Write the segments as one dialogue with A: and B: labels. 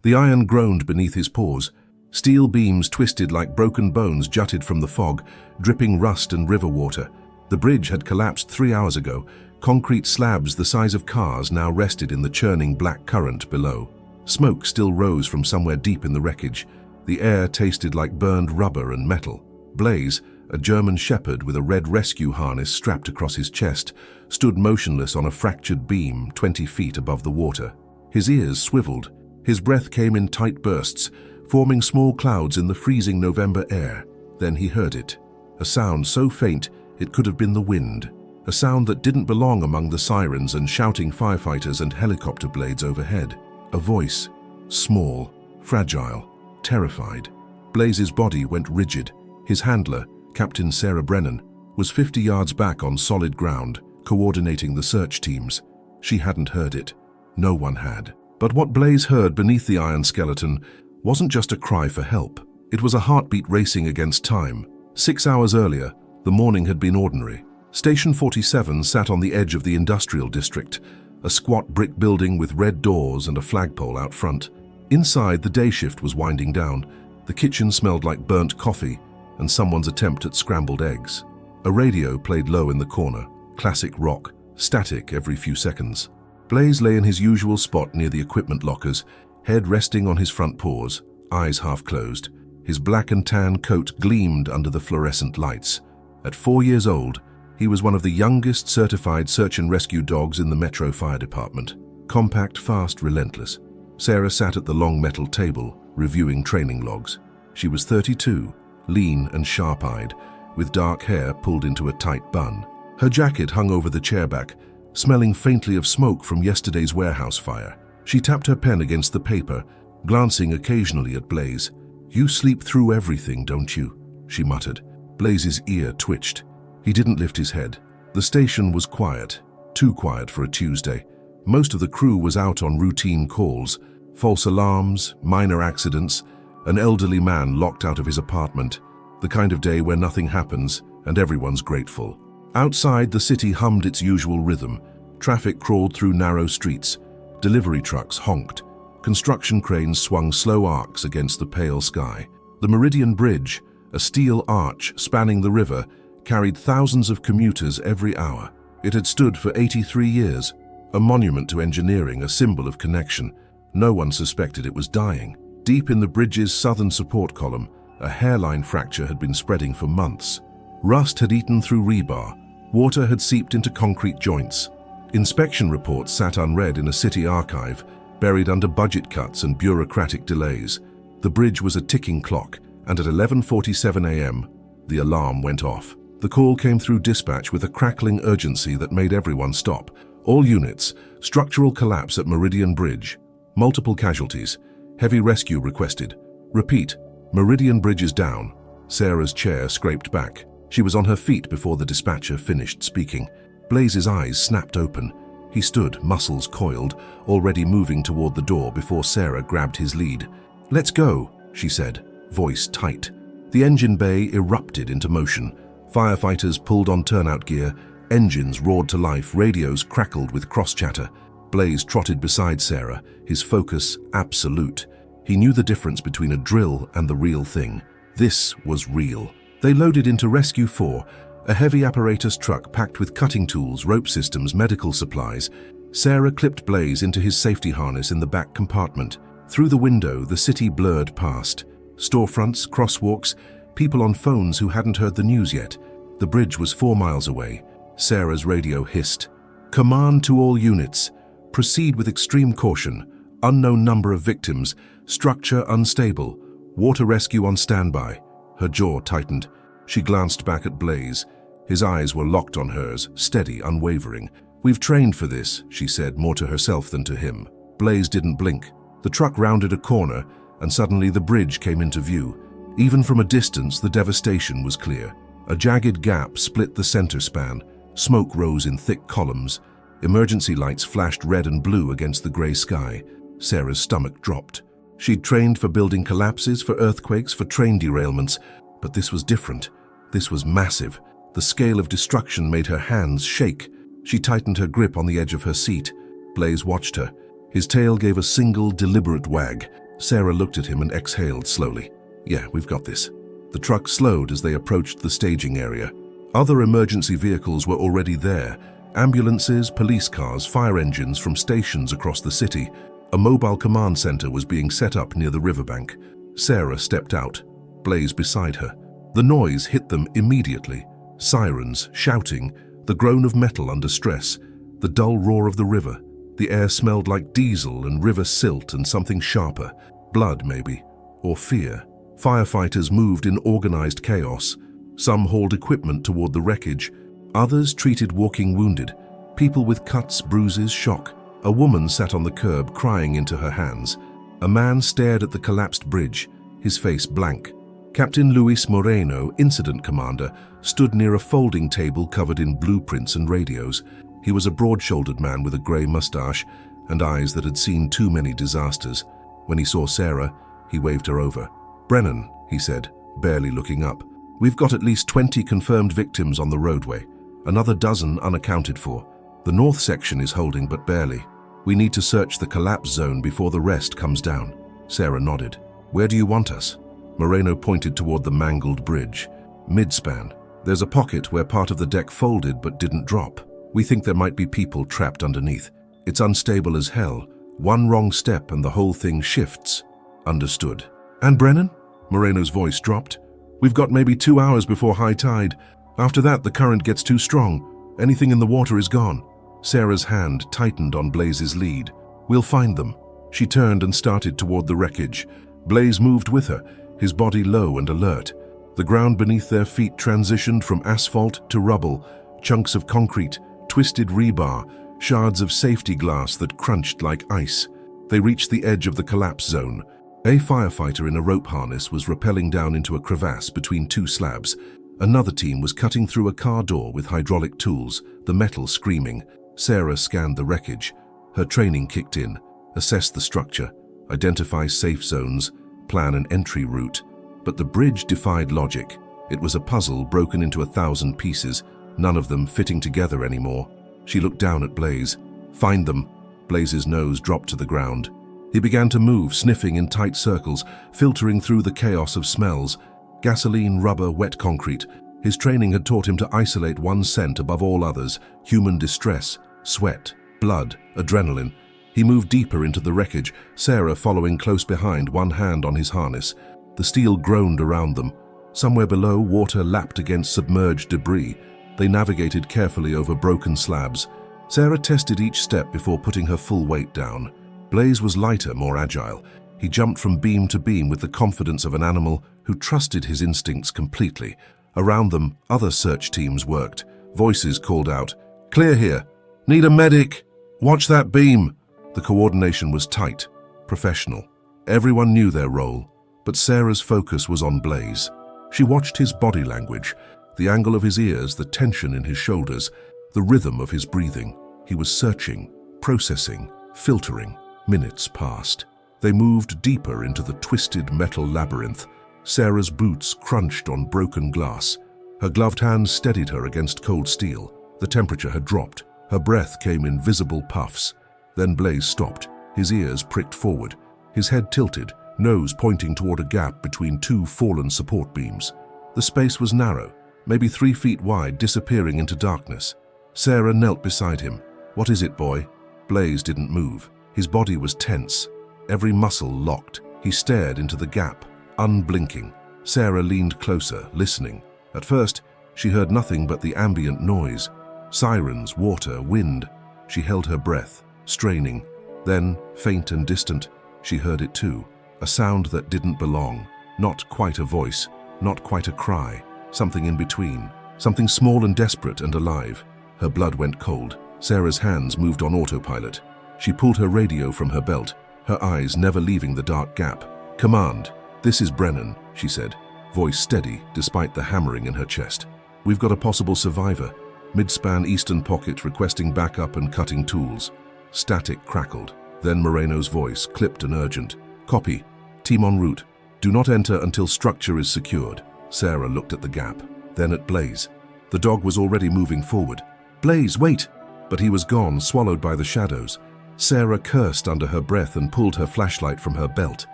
A: The iron groaned beneath his paws. Steel beams twisted like broken bones jutted from the fog, dripping rust and river water. The bridge had collapsed 3 hours ago. Concrete slabs the size of cars now rested in the churning black current below. Smoke still rose from somewhere deep in the wreckage. The air tasted like burned rubber and metal. Blaze, a German shepherd with a red rescue harness strapped across his chest, stood motionless on a fractured beam 20 feet above the water. His ears swiveled. His breath came in tight bursts, forming small clouds in the freezing November air. Then he heard it. A sound so faint it could have been the wind. A sound that didn't belong among the sirens and shouting firefighters and helicopter blades overhead. A voice, small, fragile, terrified. Blaze's body went rigid. His handler, Captain Sarah Brennan, was 50 yards back on solid ground, coordinating the search teams. She hadn't heard it. No one had. But what Blaze heard beneath the iron skeleton wasn't just a cry for help. It was a heartbeat racing against time. 6 hours earlier, the morning had been ordinary. Station 47 sat on the edge of the industrial district, a squat brick building with red doors and a flagpole out front. Inside, the day shift was winding down. The kitchen smelled like burnt coffee and someone's attempt at scrambled eggs. A radio played low in the corner, classic rock, static every few seconds. Blaze lay in his usual spot near the equipment lockers, head resting on his front paws, eyes half closed. His black and tan coat gleamed under the fluorescent lights. At 4 years old, he was one of the youngest certified search and rescue dogs in the Metro Fire Department. Compact, fast, relentless. Sarah sat at the long metal table, reviewing training logs. She was 32, lean and sharp-eyed, with dark hair pulled into a tight bun. Her jacket hung over the chair back, smelling faintly of smoke from yesterday's warehouse fire. She tapped her pen against the paper, glancing occasionally at Blaze. "You sleep through everything, don't you?" she muttered. Blaze's ear twitched. He didn't lift his head. The station was quiet, too quiet for a Tuesday. Most of the crew was out on routine calls, false alarms, minor accidents, an elderly man locked out of his apartment, the kind of day where nothing happens and everyone's grateful. Outside, the city hummed its usual rhythm. Traffic crawled through narrow streets. Delivery trucks honked. Construction cranes swung slow arcs against the pale sky. The Meridian Bridge, a steel arch spanning the river, carried thousands of commuters every hour. It had stood for 83 years, a monument to engineering, a symbol of connection. No one suspected it was dying. Deep in the bridge's southern support column, a hairline fracture had been spreading for months. Rust had eaten through rebar. Water had seeped into concrete joints. Inspection reports sat unread in a city archive, buried under budget cuts and bureaucratic delays. The bridge was a ticking clock, and at 11:47 a.m., the alarm went off. The call came through dispatch with a crackling urgency that made everyone stop. All units, structural collapse at Meridian Bridge. Multiple casualties. Heavy rescue requested. Repeat, Meridian Bridge is down. Sarah's chair scraped back. She was on her feet before the dispatcher finished speaking. Blaze's eyes snapped open. He stood, muscles coiled, already moving toward the door before Sarah grabbed his lead. "Let's go," she said, voice tight. The engine bay erupted into motion. Firefighters pulled on turnout gear, engines roared to life, radios crackled with cross-chatter. Blaze trotted beside Sarah, his focus absolute. He knew the difference between a drill and the real thing. This was real. They loaded into Rescue 4, a heavy apparatus truck packed with cutting tools, rope systems, medical supplies. Sarah clipped Blaze into his safety harness in the back compartment. Through the window, the city blurred past. Storefronts, crosswalks, people on phones who hadn't heard the news yet. The bridge was 4 miles away. Sarah's radio hissed. "Command to all units. Proceed with extreme caution. Unknown number of victims. Structure unstable. Water rescue on standby." Her jaw tightened. She glanced back at Blaze. His eyes were locked on hers, steady, unwavering. "We've trained for this," she said, more to herself than to him. Blaze didn't blink. The truck rounded a corner, and suddenly the bridge came into view. Even from a distance, the devastation was clear. A jagged gap split the center span. Smoke rose in thick columns. Emergency lights flashed red and blue against the gray sky. Sarah's stomach dropped. She'd trained for building collapses, for earthquakes, for train derailments, but this was different. This was massive. The scale of destruction made her hands shake. She tightened her grip on the edge of her seat. Blaze watched her. His tail gave a single, deliberate wag. Sarah looked at him and exhaled slowly. Yeah, we've got this. The truck slowed as they approached the staging area. Other emergency vehicles were already there. Ambulances, police cars, fire engines from stations across the city. A mobile command center was being set up near the riverbank. Sarah stepped out, Blaze beside her. The noise hit them immediately. Sirens, shouting, the groan of metal under stress, the dull roar of the river. The air smelled like diesel and river silt and something sharper. Blood, maybe, or fear. Firefighters moved in organized chaos. Some hauled equipment toward the wreckage. Others treated walking wounded. People with cuts, bruises, shock. A woman sat on the curb crying into her hands. A man stared at the collapsed bridge, his face blank. Captain Luis Moreno, incident commander, stood near a folding table covered in blueprints and radios. He was a broad-shouldered man with a grey mustache and eyes that had seen too many disasters. When he saw Sarah, he waved her over. "Brennan," he said, barely looking up. "We've got at least 20 confirmed victims on the roadway. Another dozen unaccounted for. The north section is holding, but barely. We need to search the collapse zone before the rest comes down." Sarah nodded. "Where do you want us?" Moreno pointed toward the mangled bridge. "Midspan. There's a pocket where part of the deck folded but didn't drop. We think there might be people trapped underneath. It's unstable as hell. One wrong step and the whole thing shifts." "Understood." "And Brennan?" Moreno's voice dropped. "We've got maybe 2 hours before high tide. After that, the current gets too strong. Anything in the water is gone." Sarah's hand tightened on Blaze's lead. "We'll find them." She turned and started toward the wreckage. Blaze moved with her, his body low and alert. The ground beneath their feet transitioned from asphalt to rubble, chunks of concrete, twisted rebar, shards of safety glass that crunched like ice. They reached the edge of the collapse zone. A firefighter in a rope harness was rappelling down into a crevasse between two slabs. Another team was cutting through a car door with hydraulic tools, the metal screaming. Sarah scanned the wreckage. Her training kicked in, assessed the structure, identify safe zones, plan an entry route. But the bridge defied logic. It was a puzzle broken into 1,000 pieces, none of them fitting together anymore. She looked down at Blaze. "Find them." Blaze's nose dropped to the ground. He began to move, sniffing in tight circles, filtering through the chaos of smells. Gasoline, rubber, wet concrete. His training had taught him to isolate one scent above all others: human distress, sweat, blood, adrenaline. He moved deeper into the wreckage, Sarah following close behind, one hand on his harness. The steel groaned around them. Somewhere below, water lapped against submerged debris. They navigated carefully over broken slabs. Sarah tested each step before putting her full weight down. Blaze was lighter, more agile. He jumped from beam to beam with the confidence of an animal who trusted his instincts completely. Around them, other search teams worked. Voices called out, "Clear here! Need a medic! Watch that beam!" The coordination was tight, professional. Everyone knew their role, but Sarah's focus was on Blaze. She watched his body language, the angle of his ears, the tension in his shoulders, the rhythm of his breathing. He was searching, processing, filtering. Minutes passed. They moved deeper into the twisted metal labyrinth. Sarah's boots crunched on broken glass. Her gloved hands steadied her against cold steel. The temperature had dropped. Her breath came in visible puffs. Then Blaze stopped. His ears pricked forward. His head tilted, nose pointing toward a gap between two fallen support beams. The space was narrow, maybe 3 feet wide, disappearing into darkness. Sarah knelt beside him. "What is it, boy?" Blaze didn't move. His body was tense, every muscle locked. He stared into the gap, unblinking. Sarah leaned closer, listening. At first, she heard nothing but the ambient noise. Sirens, water, wind. She held her breath, straining. Then, faint and distant, she heard it too. A sound that didn't belong. Not quite a voice, not quite a cry. Something in between. Something small and desperate and alive. Her blood went cold. Sarah's hands moved on autopilot. She pulled her radio from her belt, her eyes never leaving the dark gap. "Command, this is Brennan," she said, voice steady despite the hammering in her chest. "We've got a possible survivor. Midspan eastern pocket requesting backup and cutting tools." Static crackled. Then Moreno's voice, clipped and urgent. "Copy. Team en route. Do not enter until structure is secured." Sarah looked at the gap, then at Blaze. The dog was already moving forward. "Blaze, wait!" But he was gone, swallowed by the shadows. Sarah cursed under her breath and pulled her flashlight from her belt.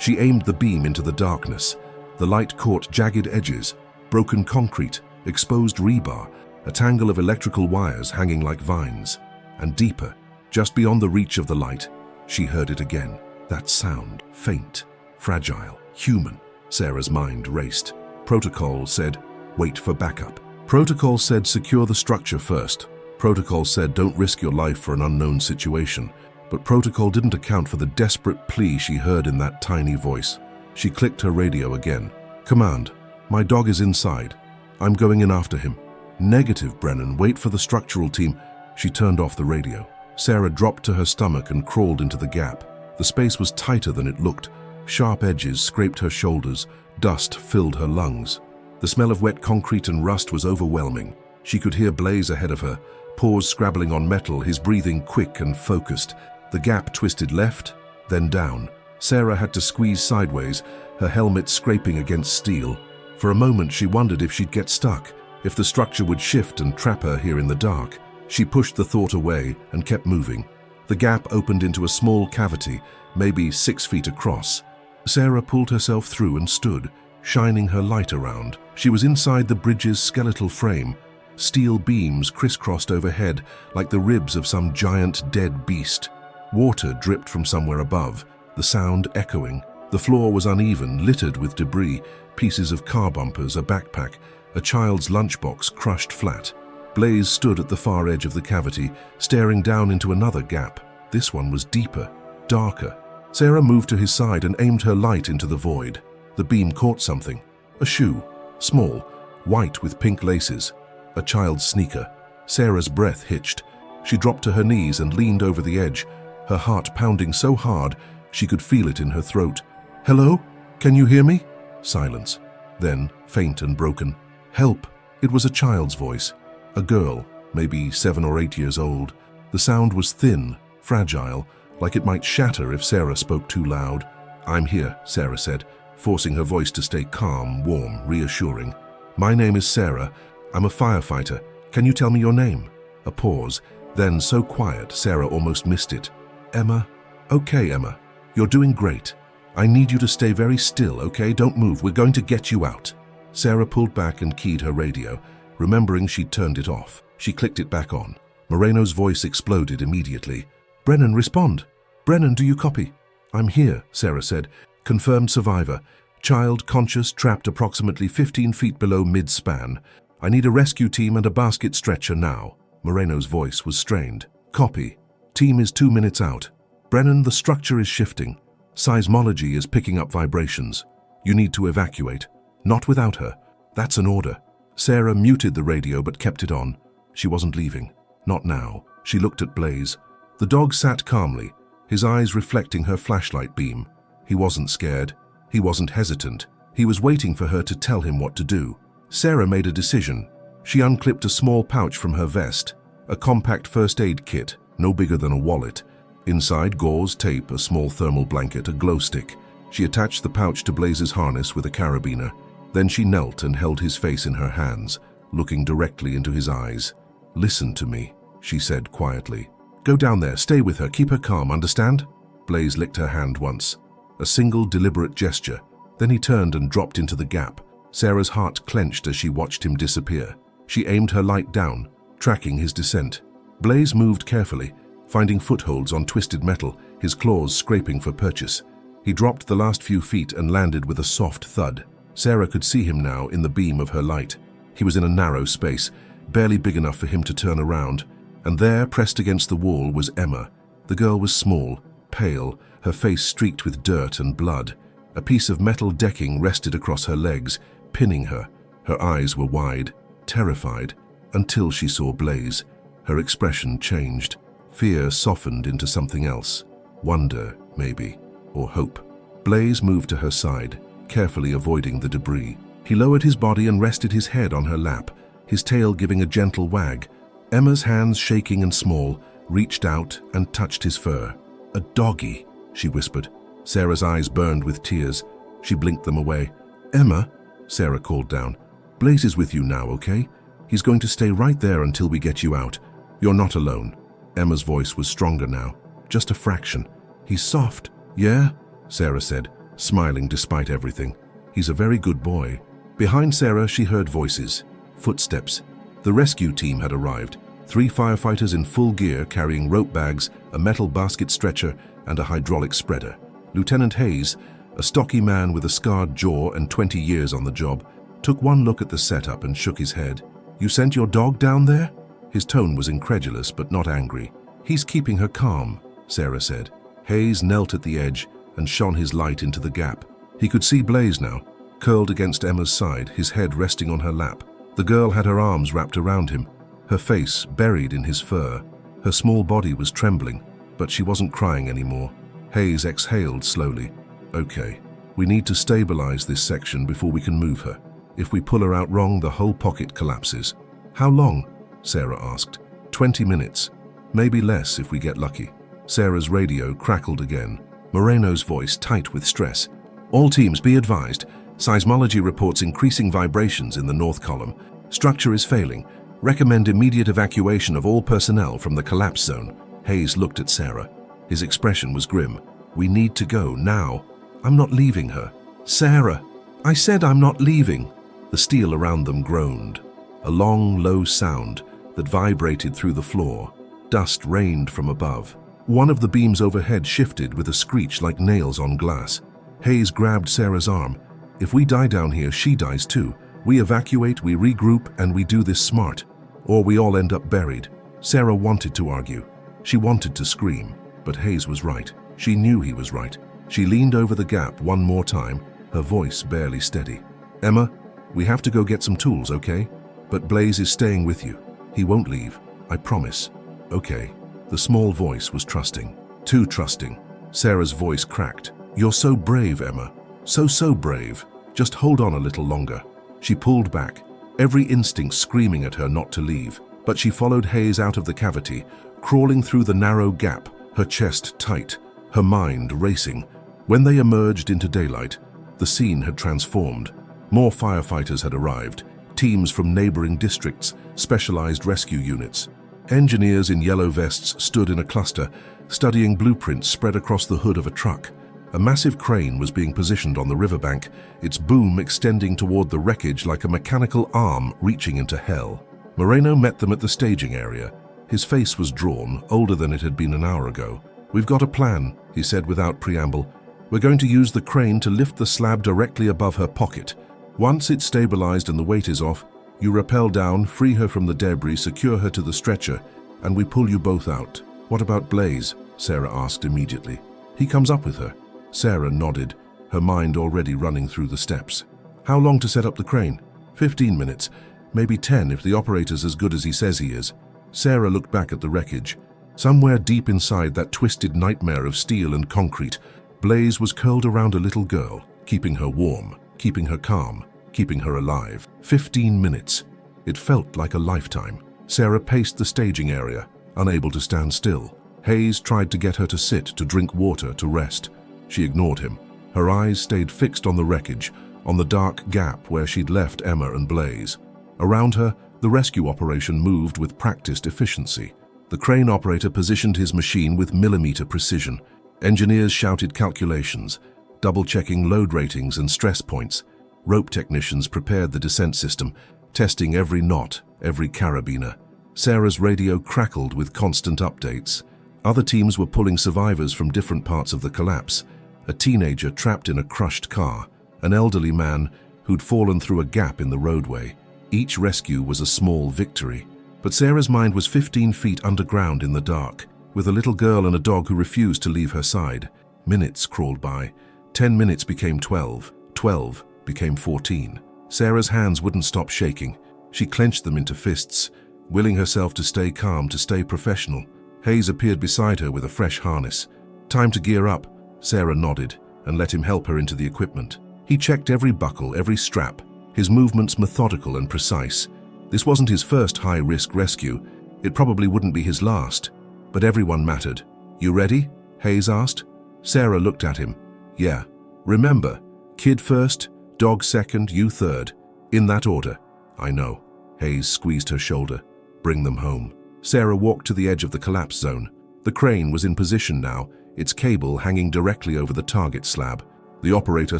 A: She aimed the beam into the darkness. The light caught jagged edges, broken concrete, exposed rebar, a tangle of electrical wires hanging like vines. And deeper, just beyond the reach of the light, she heard it again. That sound, faint, fragile, human. Sarah's mind raced. Protocol said, wait for backup. Protocol said, secure the structure first. Protocol said, don't risk your life for an unknown situation. But Protocol didn't account for the desperate plea she heard in that tiny voice. She clicked her radio again. Command, my dog is inside. I'm going in after him. Negative, Brennan, wait for the structural team. She turned off the radio. Sarah dropped to her stomach and crawled into the gap. The space was tighter than it looked. Sharp edges scraped her shoulders. Dust filled her lungs. The smell of wet concrete and rust was overwhelming. She could hear Blaze ahead of her, paws scrabbling on metal, his breathing quick and focused. The gap twisted left, then down. Sarah had to squeeze sideways, her helmet scraping against steel. For a moment she wondered if she'd get stuck, if the structure would shift and trap her here in the dark. She pushed the thought away and kept moving. The gap opened into a small cavity, maybe 6 feet across. Sarah pulled herself through and stood, shining her light around. She was inside the bridge's skeletal frame. Steel beams crisscrossed overhead like the ribs of some giant dead beast. Water dripped from somewhere above, the sound echoing. The floor was uneven, littered with debris, pieces of car bumpers, a backpack, a child's lunchbox crushed flat. Blaze stood at the far edge of the cavity, staring down into another gap. This one was deeper, darker. Sarah moved to his side and aimed her light into the void. The beam caught something. A shoe, small, white with pink laces. A child's sneaker. Sarah's breath hitched. She dropped to her knees and leaned over the edge, her heart pounding so hard she could feel it in her throat. Hello? Can you hear me? Silence. Then, faint and broken. Help! It was a child's voice. A girl, maybe 7 or 8 years old. The sound was thin, fragile, like it might shatter if Sarah spoke too loud. I'm here, Sarah said, forcing her voice to stay calm, warm, reassuring. My name is Sarah. I'm a firefighter. Can you tell me your name? A pause, then so quiet Sarah almost missed it. Emma? Okay, Emma. You're doing great. I need you to stay very still, okay? Don't move. We're going to get you out. Sarah pulled back and keyed her radio, remembering she'd turned it off. She clicked it back on. Moreno's voice exploded immediately. Brennan, respond. Brennan, do you copy? I'm here, Sarah said. Confirmed survivor. Child conscious, trapped approximately 15 feet below mid-span. I need a rescue team and a basket stretcher now. Moreno's voice was strained. Copy. Team is 2 minutes out. Brennan, the structure is shifting. Seismology is picking up vibrations. You need to evacuate. Not without her. That's an order. Sarah muted the radio but kept it on. She wasn't leaving. Not now. She looked at Blaze. The dog sat calmly, his eyes reflecting her flashlight beam. He wasn't scared. He wasn't hesitant. He was waiting for her to tell him what to do. Sarah made a decision. She unclipped a small pouch from her vest, a compact first aid kit, no bigger than a wallet. Inside, gauze, tape, a small thermal blanket, a glow stick. She attached the pouch to Blaze's harness with a carabiner. Then she knelt and held his face in her hands, looking directly into his eyes. Listen to me, she said quietly. Go down there, stay with her, keep her calm, understand? Blaze licked her hand once. A single deliberate gesture. Then he turned and dropped into the gap. Sarah's heart clenched as she watched him disappear. She aimed her light down, tracking his descent. Blaze moved carefully, finding footholds on twisted metal, his claws scraping for purchase. He dropped the last few feet and landed with a soft thud. Sarah could see him now in the beam of her light. He was in a narrow space, barely big enough for him to turn around. And there, pressed against the wall, was Emma. The girl was small, pale, her face streaked with dirt and blood. A piece of metal decking rested across her legs, pinning her. Her eyes were wide, terrified, until she saw Blaze. Her expression changed. Fear softened into something else. Wonder, maybe, or hope. Blaze moved to her side, carefully avoiding the debris. He lowered his body and rested his head on her lap, his tail giving a gentle wag. Emma's hands, shaking and small, reached out and touched his fur. A doggy, she whispered. Sarah's eyes burned with tears. She blinked them away. Emma, Sarah called down. Blaze is with you now, okay? He's going to stay right there until we get you out. You're not alone. Emma's voice was stronger now, just a fraction. He's soft. Yeah? Sarah said, smiling despite everything. He's a very good boy. Behind Sarah, she heard voices, footsteps. The rescue team had arrived. 3 firefighters in full gear carrying rope bags, a metal basket stretcher, and a hydraulic spreader. Lieutenant Hayes, a stocky man with a scarred jaw and 20 years on the job, took one look at the setup and shook his head. "You sent your dog down there?" His tone was incredulous but not angry. "He's keeping her calm," Sarah said. Hayes knelt at the edge and shone his light into the gap. He could see Blaze now, curled against Emma's side, his head resting on her lap. The girl had her arms wrapped around him, her face buried in his fur. Her small body was trembling, but she wasn't crying anymore. Hayes exhaled slowly. "Okay, we need to stabilize this section before we can move her. If we pull her out wrong, the whole pocket collapses." "How long?" Sarah asked. 20 minutes. Maybe less if we get lucky." Sarah's radio crackled again. Moreno's voice tight with stress. "All teams be advised. Seismology reports increasing vibrations in the north column. Structure is failing. Recommend immediate evacuation of all personnel from the collapse zone." Hayes looked at Sarah. His expression was grim. "We need to go now." "I'm not leaving her." "Sarah, I said I'm not leaving." The steel around them groaned. A long, low sound that vibrated through the floor. Dust rained from above. One of the beams overhead shifted with a screech like nails on glass. Hayes grabbed Sarah's arm. "If we die down here, she dies too. We evacuate, we regroup, and we do this smart. Or we all end up buried." Sarah wanted to argue. She wanted to scream. But Hayes was right. She knew he was right. She leaned over the gap one more time, her voice barely steady. "Emma, we have to go get some tools, okay? But Blaze is staying with you. He won't leave. I promise." "Okay." The small voice was trusting. Too trusting. Sarah's voice cracked. "You're so brave, Emma. So brave. Just hold on a little longer." She pulled back, every instinct screaming at her not to leave. But she followed Hayes out of the cavity, crawling through the narrow gap, her chest tight, her mind racing. When they emerged into daylight, the scene had transformed. More firefighters had arrived, teams from neighboring districts, specialized rescue units. Engineers in yellow vests stood in a cluster, studying blueprints spread across the hood of a truck. A massive crane was being positioned on the riverbank, its boom extending toward the wreckage like a mechanical arm reaching into hell. Moreno met them at the staging area. His face was drawn, older than it had been an hour ago. "We've got a plan," he said without preamble. "We're going to use the crane to lift the slab directly above her pocket. Once it's stabilized and the weight is off, you rappel down, free her from the debris, secure her to the stretcher, and we pull you both out." "What about Blaze?" Sarah asked immediately. "He comes up with her." Sarah nodded, her mind already running through the steps. "How long to set up the crane?" 15 minutes, maybe 10 if the operator's as good as he says he is." Sarah looked back at the wreckage. Somewhere deep inside that twisted nightmare of steel and concrete, Blaze was curled around a little girl, keeping her warm, keeping her calm, keeping her alive. 15 minutes. It felt like a lifetime. Sarah paced the staging area, unable to stand still. Hayes tried to get her to sit, to drink water, to rest. She ignored him. Her eyes stayed fixed on the wreckage, on the dark gap where she'd left Emma and Blaze. Around her, the rescue operation moved with practiced efficiency. The crane operator positioned his machine with millimeter precision. Engineers shouted calculations, double-checking load ratings and stress points. Rope technicians prepared the descent system, testing every knot, every carabiner. Sarah's radio crackled with constant updates. Other teams were pulling survivors from different parts of the collapse. A teenager trapped in a crushed car, an elderly man who'd fallen through a gap in the roadway. Each rescue was a small victory. But Sarah's mind was 15 feet underground in the dark, with a little girl and a dog who refused to leave her side. Minutes crawled by. 10 minutes became 12. 12 became 14. Sarah's hands wouldn't stop shaking. She clenched them into fists, willing herself to stay calm, to stay professional. Hayes appeared beside her with a fresh harness. "Time to gear up." Sarah nodded and let him help her into the equipment. He checked every buckle, every strap, his movements methodical and precise. This wasn't his first high-risk rescue. It probably wouldn't be his last. But everyone mattered. "You ready?" Hayes asked. Sarah looked at him. "Yeah. Remember, kid first, dog second, you third. In that order." "I know." Hayes squeezed her shoulder. "Bring them home." Sarah walked to the edge of the collapse zone. The crane was in position now, its cable hanging directly over the target slab. The operator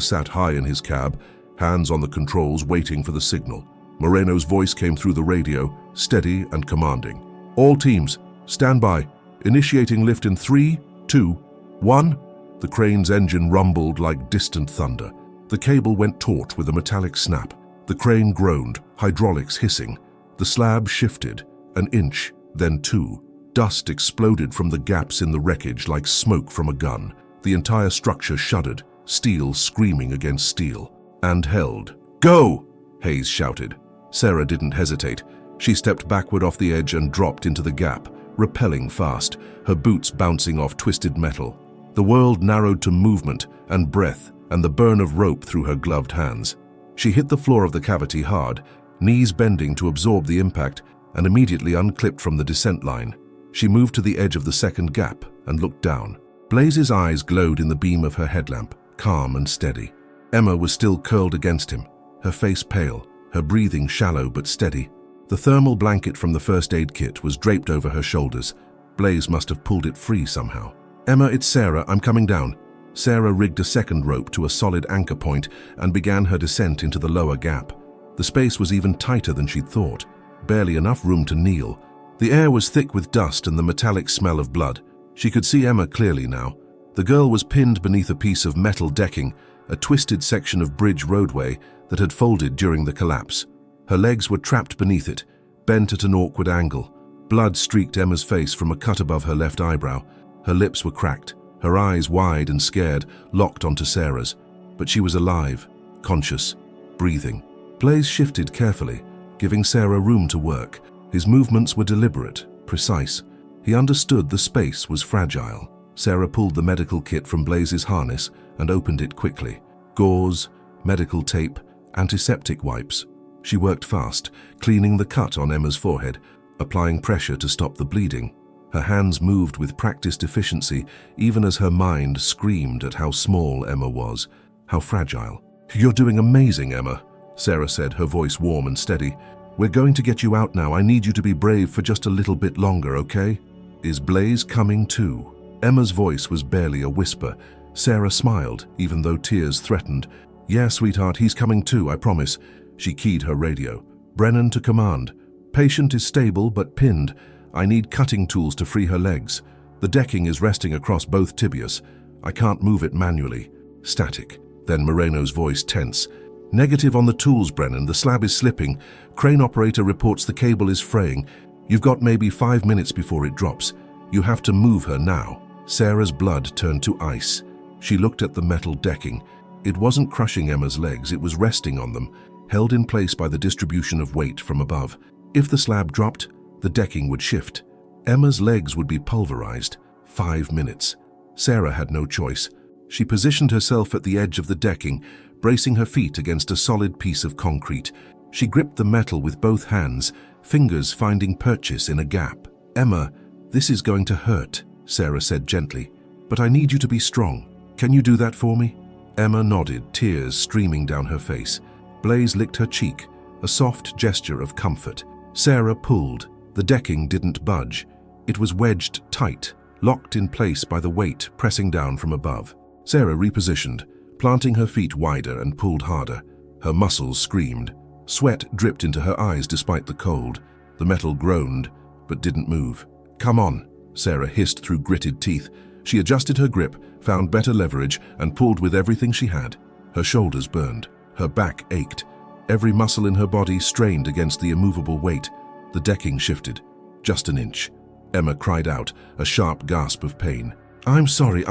A: sat high in his cab, hands on the controls waiting for the signal. Moreno's voice came through the radio, steady and commanding. "All teams, stand by. Initiating lift in 3, 2, 1. The crane's engine rumbled like distant thunder. The cable went taut with a metallic snap. The crane groaned, hydraulics hissing. The slab shifted, an inch, then 2. Dust exploded from the gaps in the wreckage like smoke from a gun. The entire structure shuddered, steel screaming against steel. And held. "Go!" Hayes shouted. Sarah didn't hesitate. She stepped backward off the edge and dropped into the gap, rappelling fast, her boots bouncing off twisted metal. The world narrowed to movement and breath and the burn of rope through her gloved hands. She hit the floor of the cavity hard, knees bending to absorb the impact, and immediately unclipped from the descent line. She moved to the edge of the second gap and looked down. Blaze's eyes glowed in the beam of her headlamp, calm and steady. Emma was still curled against him, her face pale, her breathing shallow but steady. The thermal blanket from the first aid kit was draped over her shoulders. Blaze must have pulled it free somehow. "Emma, it's Sarah. I'm coming down." Sarah rigged a second rope to a solid anchor point and began her descent into the lower gap. The space was even tighter than she'd thought, barely enough room to kneel. The air was thick with dust and the metallic smell of blood. She could see Emma clearly now. The girl was pinned beneath a piece of metal decking, a twisted section of bridge roadway that had folded during the collapse. Her legs were trapped beneath it, bent at an awkward angle. Blood streaked Emma's face from a cut above her left eyebrow. Her lips were cracked, her eyes wide and scared, locked onto Sarah's. But she was alive, conscious, breathing. Blaze shifted carefully, giving Sarah room to work. His movements were deliberate, precise. He understood the space was fragile. Sarah pulled the medical kit from Blaze's harness and opened it quickly. Gauze, medical tape, antiseptic wipes. She worked fast, cleaning the cut on Emma's forehead, applying pressure to stop the bleeding. Her hands moved with practiced efficiency, even as her mind screamed at how small Emma was, how fragile. "You're doing amazing, Emma," Sarah said, her voice warm and steady. "We're going to get you out now. I need you to be brave for just a little bit longer, okay? Is Blaze coming too?" Emma's voice was barely a whisper. Sarah smiled, even though tears threatened. "Yeah, sweetheart, he's coming too, I promise." She keyed her radio. "Brennan to command. Patient is stable but pinned. I need cutting tools to free her legs. The decking is resting across both tibias. I can't move it manually." Static. Then Moreno's voice tense. "Negative on the tools, Brennan. The slab is slipping. Crane operator reports the cable is fraying. You've got maybe 5 minutes before it drops. You have to move her now." Sarah's blood turned to ice. She looked at the metal decking. It wasn't crushing Emma's legs, it was resting on them, held in place by the distribution of weight from above. If the slab dropped, the decking would shift. Emma's legs would be pulverized. 5 minutes. Sarah had no choice. She positioned herself at the edge of the decking, bracing her feet against a solid piece of concrete. She gripped the metal with both hands, fingers finding purchase in a gap. "Emma, this is going to hurt," Sarah said gently, "but I need you to be strong. Can you do that for me?" Emma nodded, tears streaming down her face. Blaze licked her cheek, a soft gesture of comfort. Sarah pulled. The decking didn't budge. It was wedged tight, locked in place by the weight pressing down from above. Sarah repositioned, planting her feet wider and pulled harder. Her muscles screamed. Sweat dripped into her eyes despite the cold. The metal groaned, but didn't move. "Come on," Sarah hissed through gritted teeth. She adjusted her grip, found better leverage, and pulled with everything she had. Her shoulders burned. Her back ached. Every muscle in her body strained against the immovable weight. The decking shifted. Just an inch. Emma cried out, a sharp gasp of pain. I'm sorry,"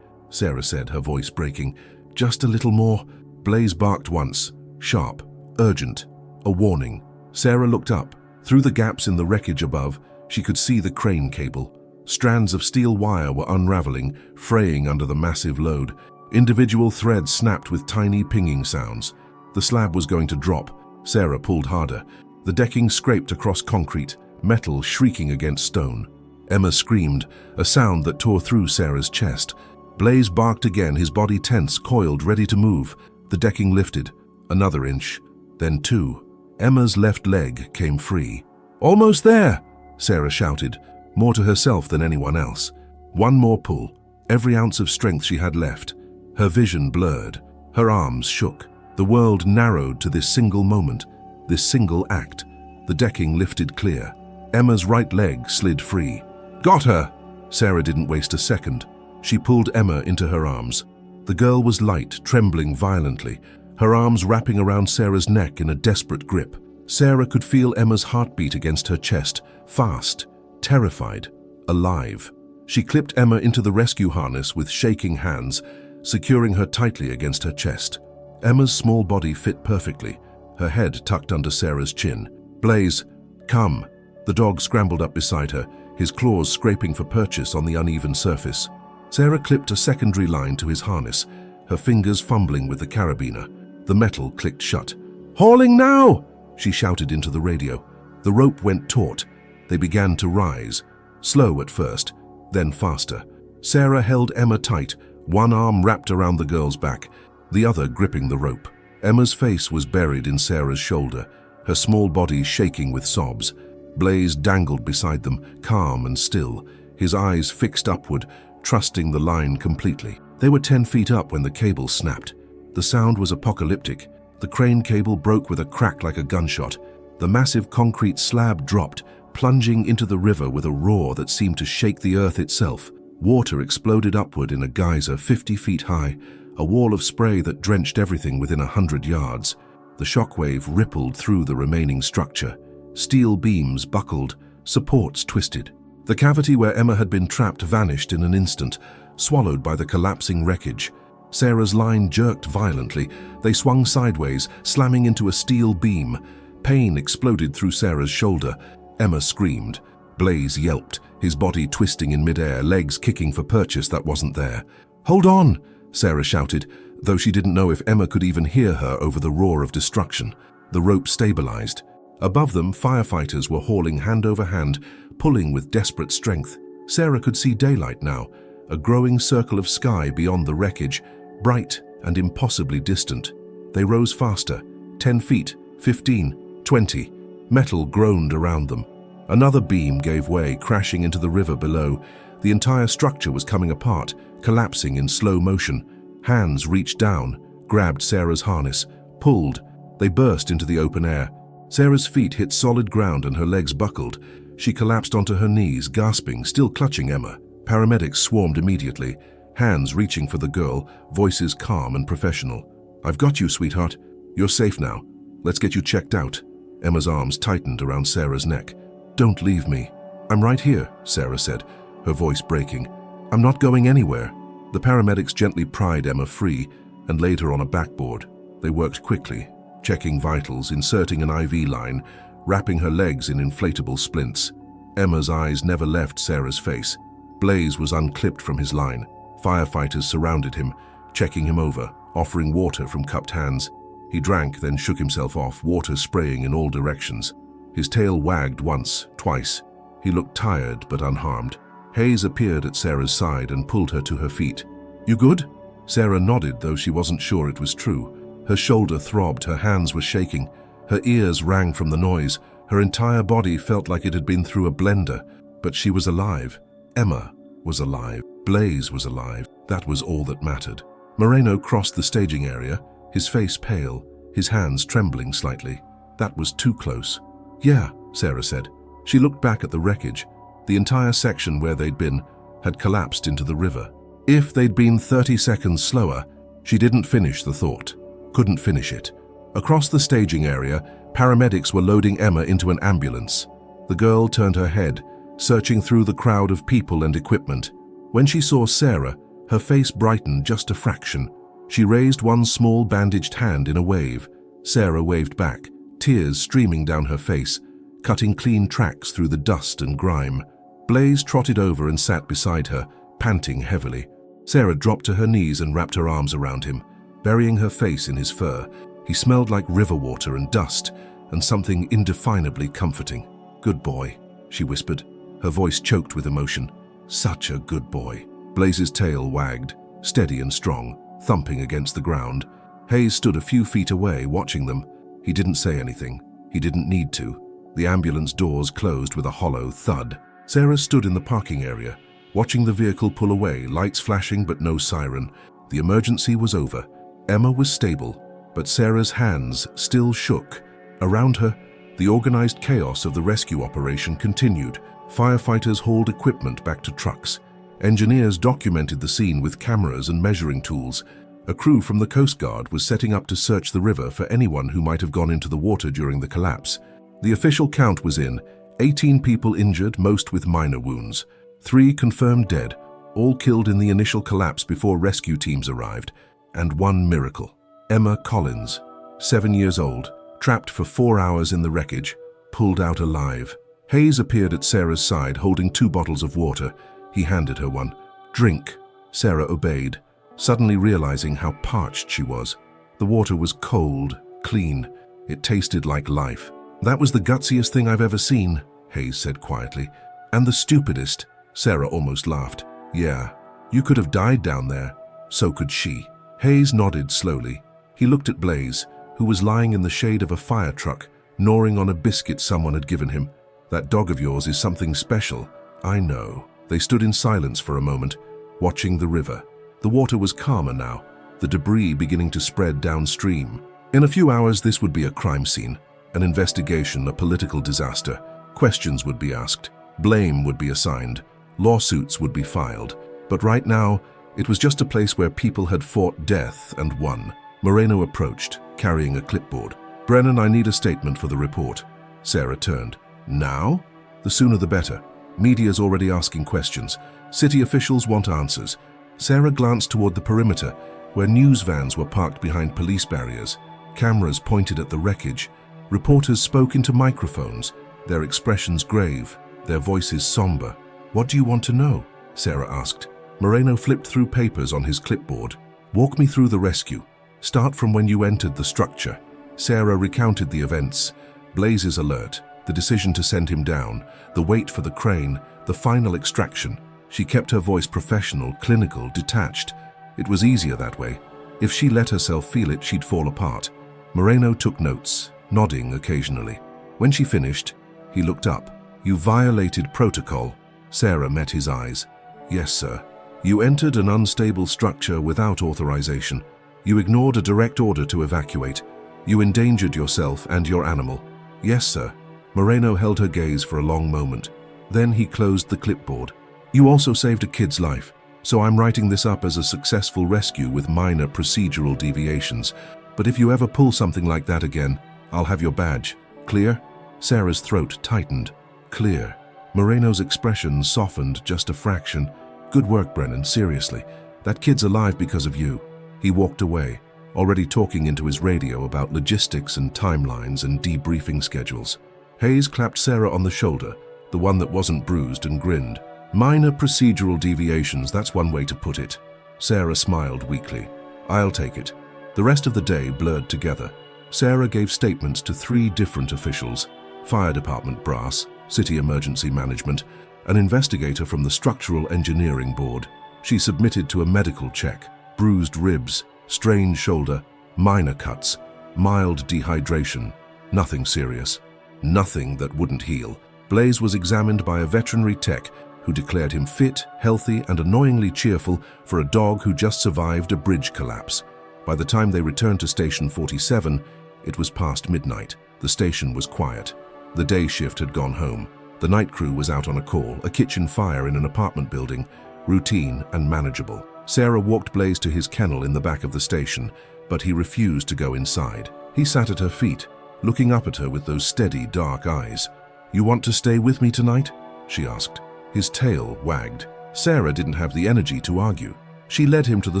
A: Sarah said, her voice breaking. "Just a little more." Blaze barked once, sharp, urgent, a warning. Sarah looked up. Through the gaps in the wreckage above, she could see the crane cable. Strands of steel wire were unraveling, fraying under the massive load. Individual threads snapped with tiny pinging sounds. The slab was going to drop. Sarah pulled harder. The decking scraped across concrete, metal shrieking against stone. Emma screamed, a sound that tore through Sarah's chest. Blaze barked again, his body tense, coiled, ready to move. The decking lifted. Another inch, then 2. Emma's left leg came free. "Almost there!" Sarah shouted, more to herself than anyone else. One more pull, every ounce of strength she had left. Her vision blurred. Her arms shook. The world narrowed to this single moment, this single act. The decking lifted clear. Emma's right leg slid free. "Got her!" Sarah didn't waste a second. She pulled Emma into her arms. The girl was light, trembling violently, her arms wrapping around Sarah's neck in a desperate grip. Sarah could feel Emma's heartbeat against her chest, fast, terrified, alive. She clipped Emma into the rescue harness with shaking hands, securing her tightly against her chest. Emma's small body fit perfectly, her head tucked under Sarah's chin. "Blaze, come." The dog scrambled up beside her, his claws scraping for purchase on the uneven surface. Sarah clipped a secondary line to his harness, her fingers fumbling with the carabiner. The metal clicked shut. "Hauling now!" she shouted into the radio. The rope went taut. They began to rise, slow at first, then faster. Sarah held Emma tight, one arm wrapped around the girl's back, the other gripping the rope. Emma's face was buried in Sarah's shoulder, her small body shaking with sobs. Blaze dangled beside them, calm and still, his eyes fixed upward, trusting the line completely. They were 10 feet up when the cable snapped. The sound was apocalyptic. The crane cable broke with a crack like a gunshot. The massive concrete slab dropped, plunging into the river with a roar that seemed to shake the earth itself. Water exploded upward in a geyser 50 feet high, a wall of spray that drenched everything within 100 yards. The shockwave rippled through the remaining structure. Steel beams buckled, supports twisted. The cavity where Emma had been trapped vanished in an instant, swallowed by the collapsing wreckage. Sarah's line jerked violently. They swung sideways, slamming into a steel beam. Pain exploded through Sarah's shoulder. Emma screamed. Blaze yelped, his body twisting in midair, legs kicking for purchase that wasn't there. "Hold on!" Sarah shouted, though she didn't know if Emma could even hear her over the roar of destruction. The rope stabilized. Above them, firefighters were hauling hand over hand, pulling with desperate strength. Sarah could see daylight now, a growing circle of sky beyond the wreckage, bright and impossibly distant. They rose faster, 10 feet, 15, 20. Metal groaned around them. Another beam gave way, crashing into the river below. The entire structure was coming apart, collapsing in slow motion. Hands reached down, grabbed Sarah's harness, pulled. They burst into the open air. Sarah's feet hit solid ground and her legs buckled. She collapsed onto her knees, gasping, still clutching Emma. Paramedics swarmed immediately, hands reaching for the girl, voices calm and professional. "I've got you, sweetheart. You're safe now. Let's get you checked out." Emma's arms tightened around Sarah's neck. "Don't leave me." "I'm right here," Sarah said, her voice breaking. "I'm not going anywhere." The paramedics gently pried Emma free and laid her on a backboard. They worked quickly, checking vitals, inserting an IV line, wrapping her legs in inflatable splints. Emma's eyes never left Sarah's face. Blaze was unclipped from his line. Firefighters surrounded him, checking him over, offering water from cupped hands. He drank, then shook himself off, water spraying in all directions. His tail wagged once, twice. He looked tired but unharmed. Hayes appeared at Sarah's side and pulled her to her feet. "You good?" Sarah nodded, though she wasn't sure it was true. Her shoulder throbbed, her hands were shaking. Her ears rang from the noise. Her entire body felt like it had been through a blender. But she was alive. Emma was alive. Blaze was alive. That was all that mattered. Moreno crossed the staging area, his face pale, his hands trembling slightly. That was too close. "Yeah," Sarah said. She looked back at the wreckage. The entire section where they'd been had collapsed into the river. If they'd been 30 seconds slower, she didn't finish the thought. Couldn't finish it. Across the staging area, paramedics were loading Emma into an ambulance. The girl turned her head, searching through the crowd of people and equipment. When she saw Sarah, her face brightened just a fraction. She raised one small bandaged hand in a wave. Sarah waved back, tears streaming down her face, cutting clean tracks through the dust and grime. Blaze trotted over and sat beside her, panting heavily. Sarah dropped to her knees and wrapped her arms around him, burying her face in his fur. He smelled like river water and dust, and something indefinably comforting. "Good boy," she whispered, her voice choked with emotion. "Such a good boy." Blaze's tail wagged, steady and strong, thumping against the ground. Hayes stood a few feet away, watching them. He didn't say anything. He didn't need to. The ambulance doors closed with a hollow thud. Sarah stood in the parking area, watching the vehicle pull away, lights flashing but no siren. The emergency was over. Emma was stable, but Sarah's hands still shook. Around her, the organized chaos of the rescue operation continued. Firefighters hauled equipment back to trucks. Engineers documented the scene with cameras and measuring tools. A crew from the Coast Guard was setting up to search the river for anyone who might have gone into the water during the collapse. The official count was in: 18 people injured, most with minor wounds. 3 confirmed dead, all killed in the initial collapse before rescue teams arrived. And one miracle. Emma Collins, 7 years old, trapped for 4 hours in the wreckage, pulled out alive. Hayes appeared at Sarah's side holding 2 bottles of water. He handed her one. "Drink." Sarah obeyed, suddenly realizing how parched she was. The water was cold, clean. It tasted like life. "That was the gutsiest thing I've ever seen," Hayes said quietly. "And the stupidest," Sarah almost laughed. "Yeah, you could have died down there. So could she." Hayes nodded slowly. He looked at Blaze, who was lying in the shade of a fire truck, gnawing on a biscuit someone had given him. "That dog of yours is something special." "I know." They stood in silence for a moment, watching the river. The water was calmer now, the debris beginning to spread downstream. In a few hours, this would be a crime scene, an investigation, a political disaster. Questions would be asked, blame would be assigned, lawsuits would be filed. But right now, it was just a place where people had fought death and won. Moreno approached, carrying a clipboard. "Brennan, I need a statement for the report." Sarah turned. "Now?" "The sooner the better. Media's already asking questions. City officials want answers." Sarah glanced toward the perimeter, where news vans were parked behind police barriers. Cameras pointed at the wreckage. Reporters spoke into microphones, their expressions grave, their voices somber. "What do you want to know?" Sarah asked. Moreno flipped through papers on his clipboard. "Walk me through the rescue. Start from when you entered the structure." Sarah recounted the events. Blaze's alert, the decision to send him down, the wait for the crane, the final extraction. She kept her voice professional, clinical, detached. It was easier that way. If she let herself feel it, she'd fall apart. Moreno took notes, nodding occasionally. When she finished, he looked up. "You violated protocol." Sarah met his eyes. "Yes, sir. You entered an unstable structure without authorization. You ignored a direct order to evacuate. You endangered yourself and your animal." "Yes, sir." Moreno held her gaze for a long moment. Then he closed the clipboard. "You also saved a kid's life, so I'm writing this up as a successful rescue with minor procedural deviations. But if you ever pull something like that again, I'll have your badge. Clear?" Sarah's throat tightened. "Clear." Moreno's expression softened just a fraction. "Good work, Brennan, seriously. That kid's alive because of you." He walked away, already talking into his radio about logistics and timelines and debriefing schedules. Hayes clapped Sarah on the shoulder, the one that wasn't bruised, and grinned. "Minor procedural deviations, that's one way to put it." Sarah smiled weakly. "I'll take it." The rest of the day blurred together. Sarah gave statements to 3 different officials: Fire Department brass, City Emergency Management, an investigator from the Structural Engineering Board. She submitted to a medical check: bruised ribs, strained shoulder, minor cuts, mild dehydration, nothing serious, nothing that wouldn't heal. Blaze was examined by a veterinary tech who declared him fit, healthy, and annoyingly cheerful for a dog who just survived a bridge collapse. By the time they returned to Station 47, it was past midnight. The station was quiet. The day shift had gone home. The night crew was out on a call, a kitchen fire in an apartment building, routine and manageable. Sarah walked Blaze to his kennel in the back of the station, but he refused to go inside. He sat at her feet, looking up at her with those steady, dark eyes. "You want to stay with me tonight?" she asked. His tail wagged. Sarah didn't have the energy to argue. She led him to the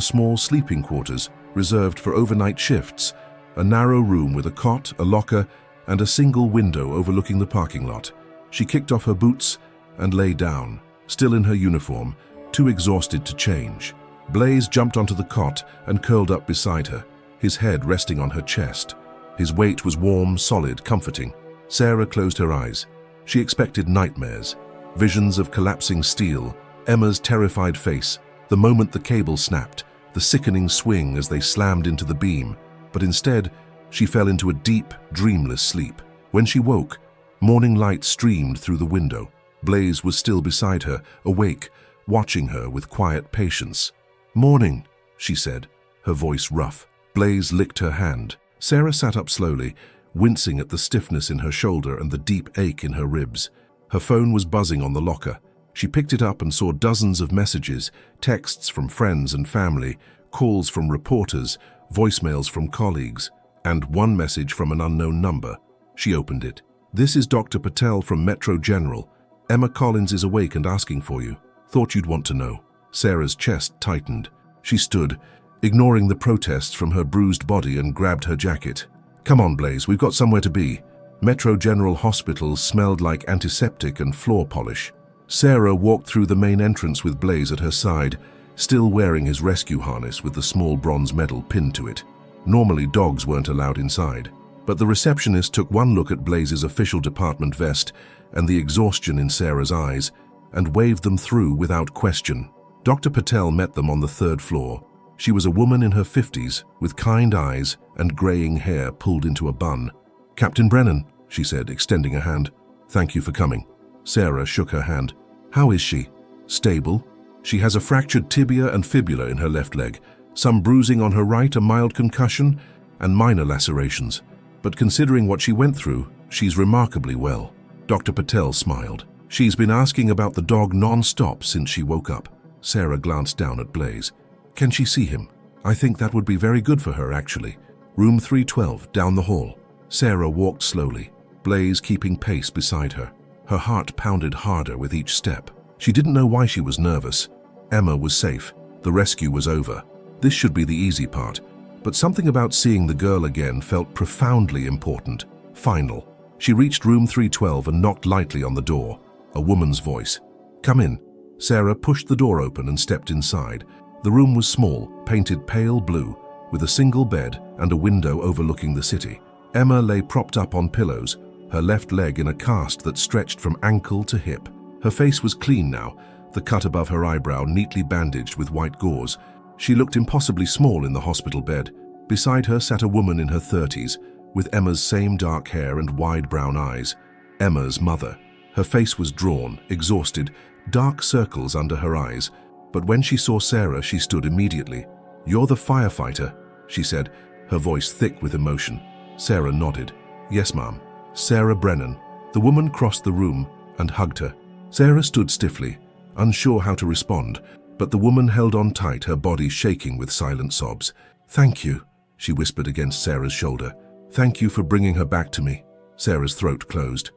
A: small sleeping quarters, reserved for overnight shifts, a narrow room with a cot, a locker, and a single window overlooking the parking lot. She kicked off her boots and lay down, still in her uniform, too exhausted to change. Blaze jumped onto the cot and curled up beside her, his head resting on her chest. His weight was warm, solid, comforting. Sarah closed her eyes. She expected nightmares, visions of collapsing steel, Emma's terrified face, the moment the cable snapped, the sickening swing as they slammed into the beam. But instead, she fell into a deep, dreamless sleep. When she woke, morning light streamed through the window. Blaze was still beside her, awake, watching her with quiet patience. "Morning," she said, her voice rough. Blaze licked her hand. Sarah sat up slowly, wincing at the stiffness in her shoulder and the deep ache in her ribs. Her phone was buzzing on the locker. She picked it up and saw dozens of messages, texts from friends and family, calls from reporters, voicemails from colleagues, and one message from an unknown number. She opened it. "This is Dr. Patel from Metro General. Emma Collins is awake and asking for you. Thought you'd want to know." Sarah's chest tightened. She stood, ignoring the protests from her bruised body, and grabbed her jacket. "Come on, Blaze, we've got somewhere to be." Metro General Hospital smelled like antiseptic and floor polish. Sarah walked through the main entrance with Blaze at her side, still wearing his rescue harness with the small bronze medal pinned to it. Normally, dogs weren't allowed inside, but the receptionist took one look at Blaze's official department vest and the exhaustion in Sarah's eyes and waved them through without question. Dr. Patel met them on the 3rd floor. She was a woman in her 50s, with kind eyes and graying hair pulled into a bun. "Captain Brennan," she said, extending a hand. "Thank you for coming." Sarah shook her hand. "How is she?" "Stable. She has a fractured tibia and fibula in her left leg, some bruising on her right, a mild concussion, and minor lacerations. But considering what she went through, she's remarkably well." Dr. Patel smiled. "She's been asking about the dog non-stop since she woke up." Sarah glanced down at Blaze. "Can she see him? I think that would be very good for her, actually. Room 312, down the hall." Sarah walked slowly, Blaze keeping pace beside her. Her heart pounded harder with each step. She didn't know why she was nervous. Emma was safe. The rescue was over. This should be the easy part. But something about seeing the girl again felt profoundly important. Final. She reached room 312 and knocked lightly on the door. A woman's voice. "Come in." Sarah pushed the door open and stepped inside. The room was small, painted pale blue, with a single bed and a window overlooking the city. Emma lay propped up on pillows, her left leg in a cast that stretched from ankle to hip. Her face was clean now, the cut above her eyebrow neatly bandaged with white gauze. She looked impossibly small in the hospital bed. Beside her sat a woman in her 30s, with Emma's same dark hair and wide brown eyes. Emma's mother. Her face was drawn, exhausted, dark circles under her eyes. But when she saw Sarah, she stood immediately. "You're the firefighter," she said, her voice thick with emotion. Sarah nodded. "Yes, ma'am. Sarah Brennan." The woman crossed the room and hugged her. Sarah stood stiffly, unsure how to respond, but the woman held on tight, her body shaking with silent sobs. "Thank you," she whispered against Sarah's shoulder. "Thank you for bringing her back to me." Sarah's throat closed.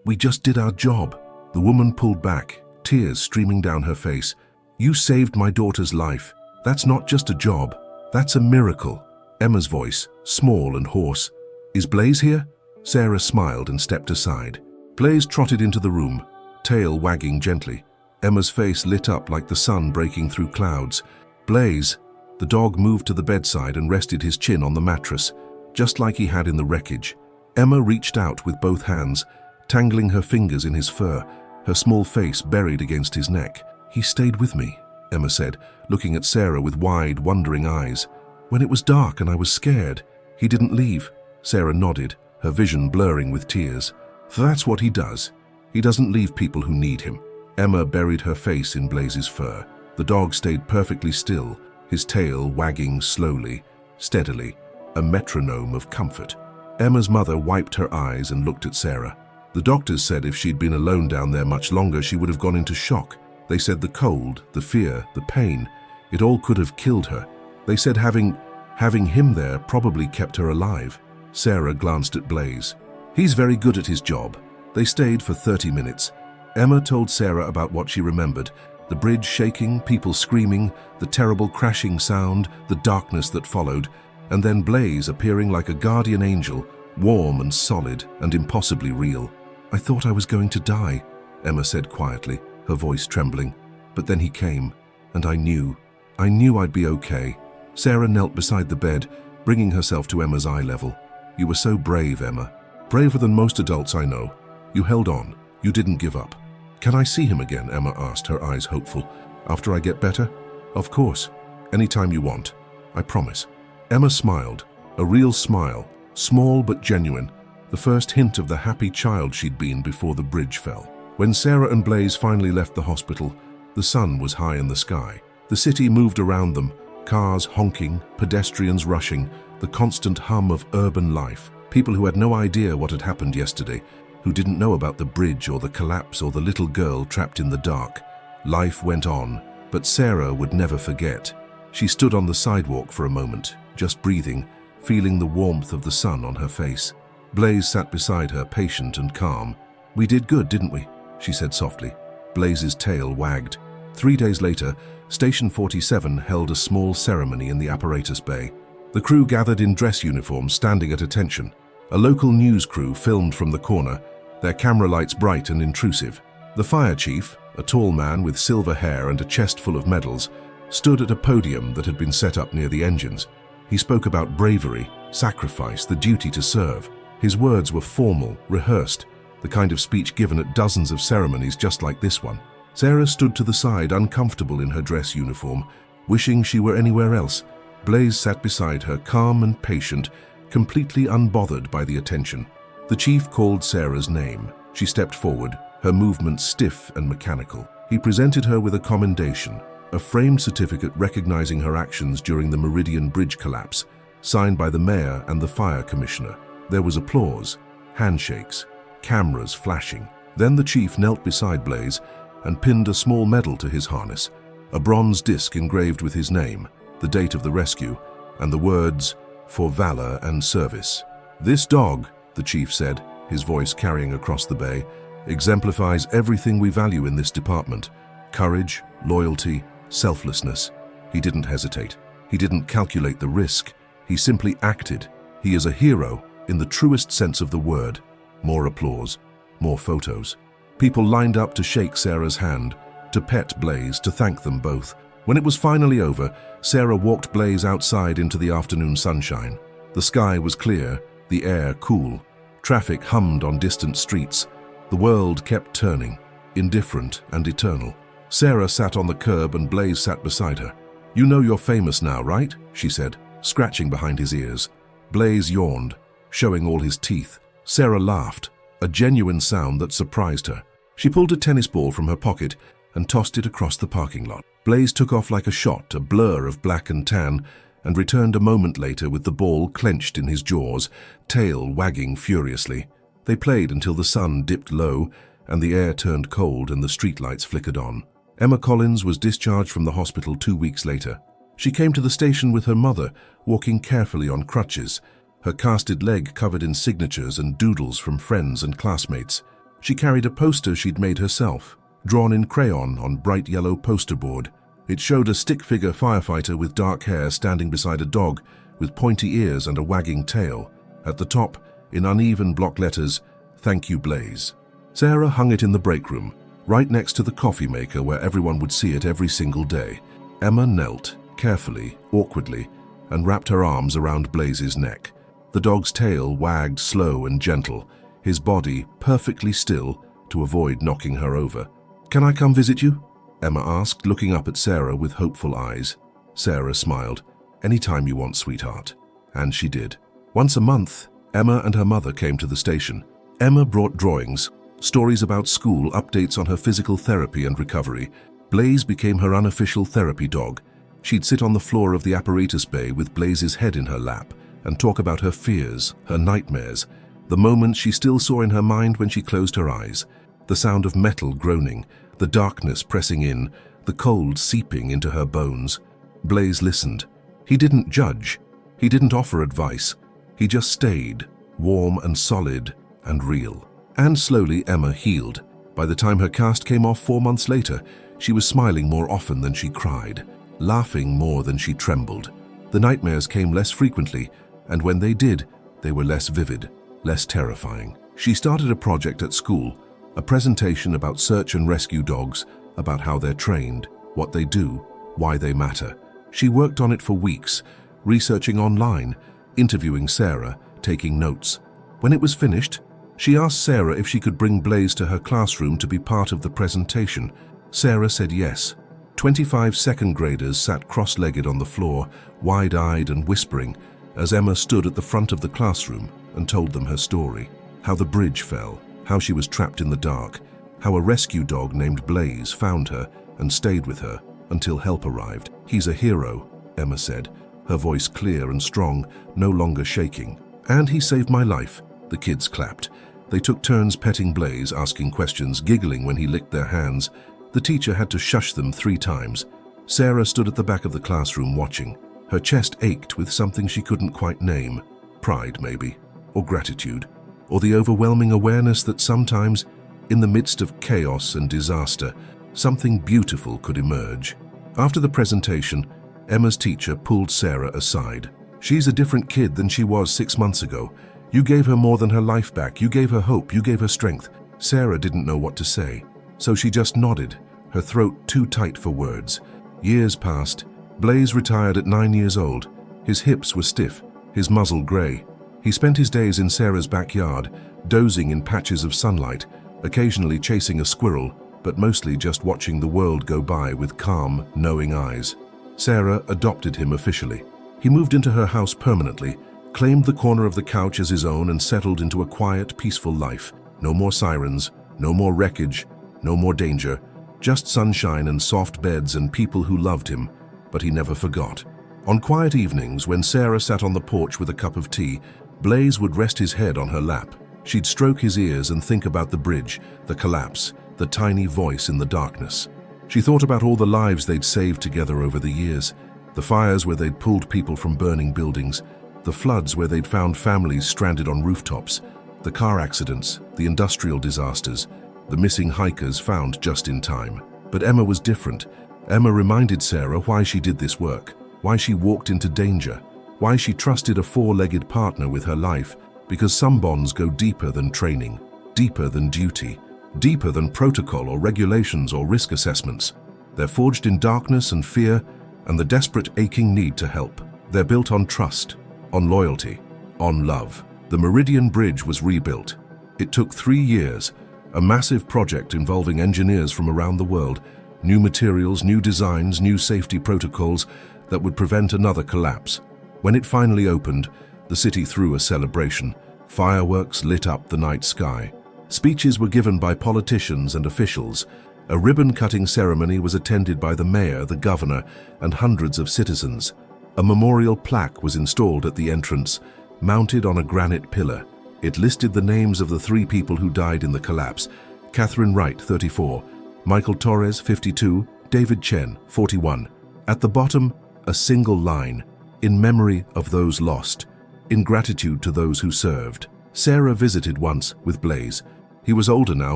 A: We just did our job." The woman pulled back, tears streaming down her face. "You saved my daughter's life. That's not just a job. That's a miracle." Emma's voice, small and hoarse. "Is Blaze here?" Sarah smiled and stepped aside. Blaze trotted into the room, tail wagging gently. Emma's face lit up like the sun breaking through clouds. "Blaze." The dog moved to the bedside and rested his chin on the mattress, just like he had in the wreckage. Emma reached out with both hands, tangling her fingers in his fur, her small face buried against his neck. "He stayed with me," Emma said, looking at Sarah with wide, wondering eyes. "When it was dark and I was scared, he didn't leave." Sarah nodded, her vision blurring with tears. "For that's what he does. He doesn't leave people who need him." Emma buried her face in Blaze's fur. The dog stayed perfectly still, his tail wagging slowly, steadily, a metronome of comfort. Emma's mother wiped her eyes and looked at Sarah. The doctors said if she'd been alone down there much longer, she would have gone into shock. They said the cold, the fear, the pain, it all could have killed her. They said having him there probably kept her alive. Sarah glanced at Blaze. "He's very good at his job." They stayed for 30 minutes. Emma told Sarah about what she remembered. The bridge shaking, people screaming, the terrible crashing sound, the darkness that followed, and then Blaze appearing like a guardian angel, warm and solid and impossibly real. "I thought I was going to die," Emma said quietly, her voice trembling. "But then he came, and I knew I'd be okay." Sarah knelt beside the bed, bringing herself to Emma's eye level. "You were so brave, Emma. Braver than most adults I know. You held on. You didn't give up." "Can I see him again?" Emma asked, her eyes hopeful. "After I get better?" "Of course. Anytime you want. I promise." Emma smiled, a real smile, small but genuine, the first hint of the happy child she'd been before the bridge fell. When Sarah and Blaze finally left the hospital, the sun was high in the sky. The city moved around them, Cars honking, pedestrians rushing, the constant hum of urban life. People who had no idea what had happened yesterday, who didn't know about the bridge or the collapse or the little girl trapped in the dark. Life went on, but Sarah would never forget. She stood on the sidewalk for a moment, just breathing, feeling the warmth of the sun on her face. Blaze sat beside her, patient and calm. "We did good, didn't we?" she said softly. Blaze's tail wagged. 3 days later, Station 47 held a small ceremony in the apparatus bay. The crew gathered in dress uniforms, standing at attention. A local news crew filmed from the corner, their camera lights bright and intrusive. The fire chief, a tall man with silver hair and a chest full of medals, stood at a podium that had been set up near the engines. He spoke about bravery, sacrifice, the duty to serve. His words were formal, rehearsed, the kind of speech given at dozens of ceremonies just like this one. Sarah stood to the side, uncomfortable in her dress uniform, wishing she were anywhere else. Blaze sat beside her, calm and patient, completely unbothered by the attention. The chief called Sarah's name. She stepped forward, her movements stiff and mechanical. He presented her with a commendation, a framed certificate recognizing her actions during the Meridian Bridge collapse, signed by the mayor and the fire commissioner. There was applause, handshakes, cameras flashing. Then the chief knelt beside Blaze and pinned a small medal to his harness, a bronze disc engraved with his name, the date of the rescue, and the words, "For valor and service." "This dog," the chief said, his voice carrying across the bay, "exemplifies everything we value in this department: courage, loyalty, selflessness." He didn't hesitate. He didn't calculate the risk. He simply acted. He is a hero in the truest sense of the word. More applause, more photos. People lined up to shake Sarah's hand, to pet Blaze, to thank them both. When it was finally over, Sarah walked Blaze outside into the afternoon sunshine. The sky was clear, the air cool. Traffic hummed on distant streets. The world kept turning, indifferent and eternal. Sarah sat on the curb and Blaze sat beside her. "You know you're famous now, right?" she said, scratching behind his ears. Blaze yawned, showing all his teeth. Sarah laughed, a genuine sound that surprised her. She pulled a tennis ball from her pocket and tossed it across the parking lot. Blaze took off like a shot, a blur of black and tan, and returned a moment later with the ball clenched in his jaws, tail wagging furiously. They played until the sun dipped low and the air turned cold and the streetlights flickered on. Emma Collins was discharged from the hospital 2 weeks later. She came to the station with her mother, walking carefully on crutches, her casted leg covered in signatures and doodles from friends and classmates. She carried a poster she'd made herself, drawn in crayon on bright yellow poster board. It showed a stick-figure firefighter with dark hair standing beside a dog with pointy ears and a wagging tail. At the top, in uneven block letters, "Thank you, Blaze." Sarah hung it in the break room, right next to the coffee maker where everyone would see it every single day. Emma knelt, carefully, awkwardly, and wrapped her arms around Blaze's neck. The dog's tail wagged slow and gentle, his body perfectly still to avoid knocking her over. "Can I come visit you?" Emma asked, looking up at Sarah with hopeful eyes. Sarah smiled. "Anytime you want, sweetheart." And she did. Once a month, Emma and her mother came to the station. Emma brought drawings, stories about school, updates on her physical therapy and recovery. Blaze became her unofficial therapy dog. She'd sit on the floor of the apparatus bay with Blaze's head in her lap and talk about her fears, her nightmares, the moments she still saw in her mind when she closed her eyes, the sound of metal groaning, the darkness pressing in, the cold seeping into her bones. Blaze listened. He didn't judge. He didn't offer advice. He just stayed, warm and solid and real. And slowly Emma healed. By the time her cast came off 4 months later, she was smiling more often than she cried, laughing more than she trembled. The nightmares came less frequently, and when they did, they were less vivid, less terrifying. She started a project at school, a presentation about search and rescue dogs, about how they're trained, what they do, why they matter. She worked on it for weeks, researching online, interviewing Sarah, taking notes. When it was finished, she asked Sarah if she could bring Blaze to her classroom to be part of the presentation. Sarah said yes. 25 second graders sat cross-legged on the floor, wide-eyed and whispering, as Emma stood at the front of the classroom and told them her story. How the bridge fell, how she was trapped in the dark, how a rescue dog named Blaze found her and stayed with her until help arrived. "He's a hero," Emma said, her voice clear and strong, no longer shaking. "And he saved my life." The kids clapped. They took turns petting Blaze, asking questions, giggling when he licked their hands. The teacher had to shush them 3 times. Sarah stood at the back of the classroom watching. Her chest ached with something she couldn't quite name. Pride, maybe, or gratitude, or the overwhelming awareness that sometimes, in the midst of chaos and disaster, something beautiful could emerge. After the presentation, Emma's teacher pulled Sarah aside. "She's a different kid than she was 6 months ago. You gave her more than her life back. You gave her hope. You gave her strength." Sarah didn't know what to say, so she just nodded, her throat too tight for words. Years passed. Blaze retired at 9 years old. His hips were stiff, his muzzle grey. He spent his days in Sarah's backyard, dozing in patches of sunlight, occasionally chasing a squirrel, but mostly just watching the world go by with calm, knowing eyes. Sarah adopted him officially. He moved into her house permanently, claimed the corner of the couch as his own, and settled into a quiet, peaceful life. No more sirens, no more wreckage, no more danger, just sunshine and soft beds and people who loved him, but he never forgot. On quiet evenings, when Sarah sat on the porch with a cup of tea, Blaze would rest his head on her lap. She'd stroke his ears and think about the bridge, the collapse, the tiny voice in the darkness. She thought about all the lives they'd saved together over the years, the fires where they'd pulled people from burning buildings, the floods where they'd found families stranded on rooftops, the car accidents, the industrial disasters, the missing hikers found just in time. But Emma was different. Emma reminded Sarah why she did this work, why she walked into danger, why she trusted a 4-legged partner with her life, because some bonds go deeper than training, deeper than duty, deeper than protocol or regulations or risk assessments. They're forged in darkness and fear and the desperate aching need to help. They're built on trust, on loyalty, on love. The Meridian Bridge was rebuilt. It took 3 years, a massive project involving engineers from around the world, new materials, new designs, new safety protocols that would prevent another collapse. When it finally opened, the city threw a celebration. Fireworks lit up the night sky. Speeches were given by politicians and officials. A ribbon-cutting ceremony was attended by the mayor, the governor, and hundreds of citizens. A memorial plaque was installed at the entrance, mounted on a granite pillar. It listed the names of the 3 people who died in the collapse: Catherine Wright, 34, Michael Torres, 52, David Chen, 41. At the bottom, a single line: "In memory of those lost, in gratitude to those who served." Sarah visited once with Blaze. He was older now,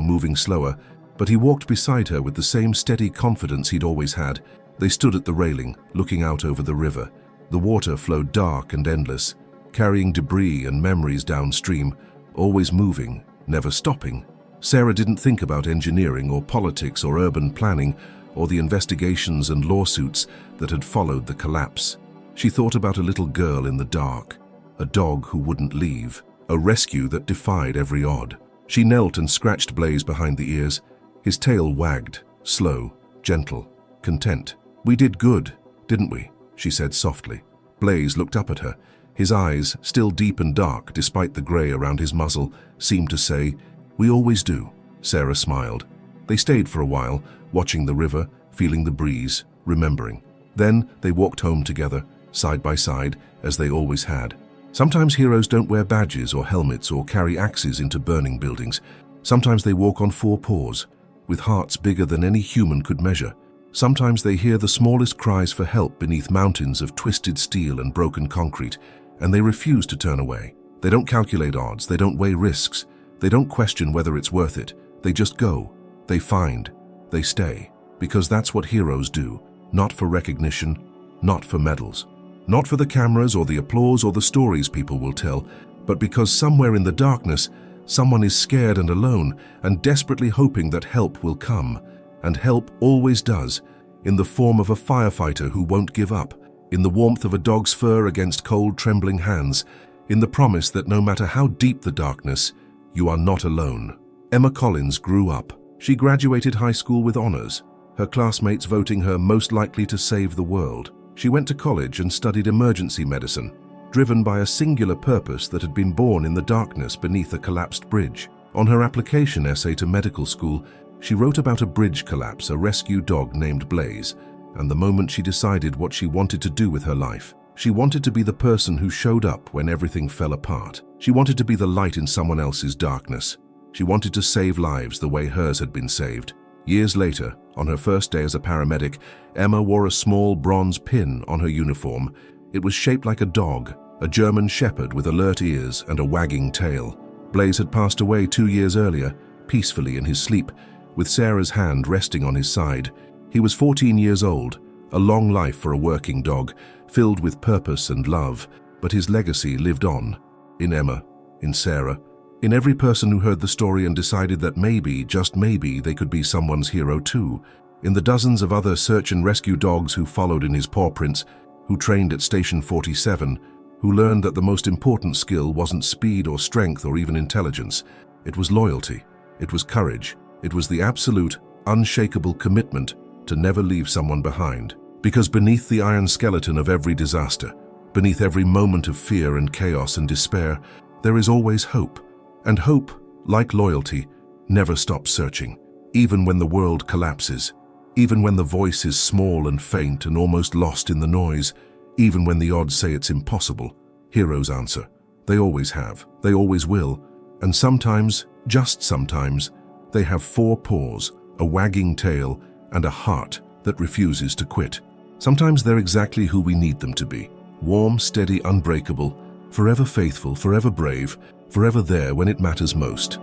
A: moving slower, but he walked beside her with the same steady confidence he'd always had. They stood at the railing, looking out over the river. The water flowed dark and endless, carrying debris and memories downstream, always moving, never stopping. Sarah didn't think about engineering or politics or urban planning or the investigations and lawsuits that had followed the collapse. She thought about a little girl in the dark, a dog who wouldn't leave, a rescue that defied every odd. She knelt and scratched Blaze behind the ears. His tail wagged, slow, gentle, content. "We did good, didn't we?" she said softly. Blaze looked up at her. His eyes, still deep and dark despite the grey around his muzzle, seemed to say, "We always do." Sarah smiled. They stayed for a while, watching the river, feeling the breeze, remembering. Then they walked home together, side by side, as they always had. Sometimes heroes don't wear badges or helmets or carry axes into burning buildings. Sometimes they walk on 4 paws, with hearts bigger than any human could measure. Sometimes they hear the smallest cries for help beneath mountains of twisted steel and broken concrete, and they refuse to turn away. They don't calculate odds, they don't weigh risks, they don't question whether it's worth it. They just go, they find, they stay, because that's what heroes do, not for recognition, not for medals. Not for the cameras or the applause or the stories people will tell, but because somewhere in the darkness, someone is scared and alone and desperately hoping that help will come. And help always does, in the form of a firefighter who won't give up, in the warmth of a dog's fur against cold, trembling hands, in the promise that no matter how deep the darkness, you are not alone. Emma Collins grew up. She graduated high school with honors, her classmates voting her most likely to save the world. She went to college and studied emergency medicine, driven by a singular purpose that had been born in the darkness beneath a collapsed bridge. On her application essay to medical school, she wrote about a bridge collapse, a rescue dog named Blaze, and the moment she decided what she wanted to do with her life. She wanted to be the person who showed up when everything fell apart. She wanted to be the light in someone else's darkness. She wanted to save lives the way hers had been saved. Years later, on her first day as a paramedic, Emma wore a small bronze pin on her uniform. It was shaped like a dog, a German shepherd with alert ears and a wagging tail. Blaze had passed away 2 years earlier, peacefully in his sleep, with Sarah's hand resting on his side. He was 14 years old, a long life for a working dog, filled with purpose and love, but his legacy lived on. In Emma, in Sarah, in every person who heard the story and decided that maybe, just maybe, they could be someone's hero too. In the dozens of other search and rescue dogs who followed in his paw prints, who trained at Station 47, who learned that the most important skill wasn't speed or strength or even intelligence. It was loyalty. It was courage. It was the absolute, unshakable commitment to never leave someone behind. Because beneath the iron skeleton of every disaster, beneath every moment of fear and chaos and despair, there is always hope. And hope, like loyalty, never stops searching, even when the world collapses, even when the voice is small and faint and almost lost in the noise, even when the odds say it's impossible. Heroes answer. They always have, they always will, and sometimes, just sometimes, they have 4 paws, a wagging tail, and a heart that refuses to quit. Sometimes they're exactly who we need them to be. Warm, steady, unbreakable, forever faithful, forever brave, forever there when it matters most.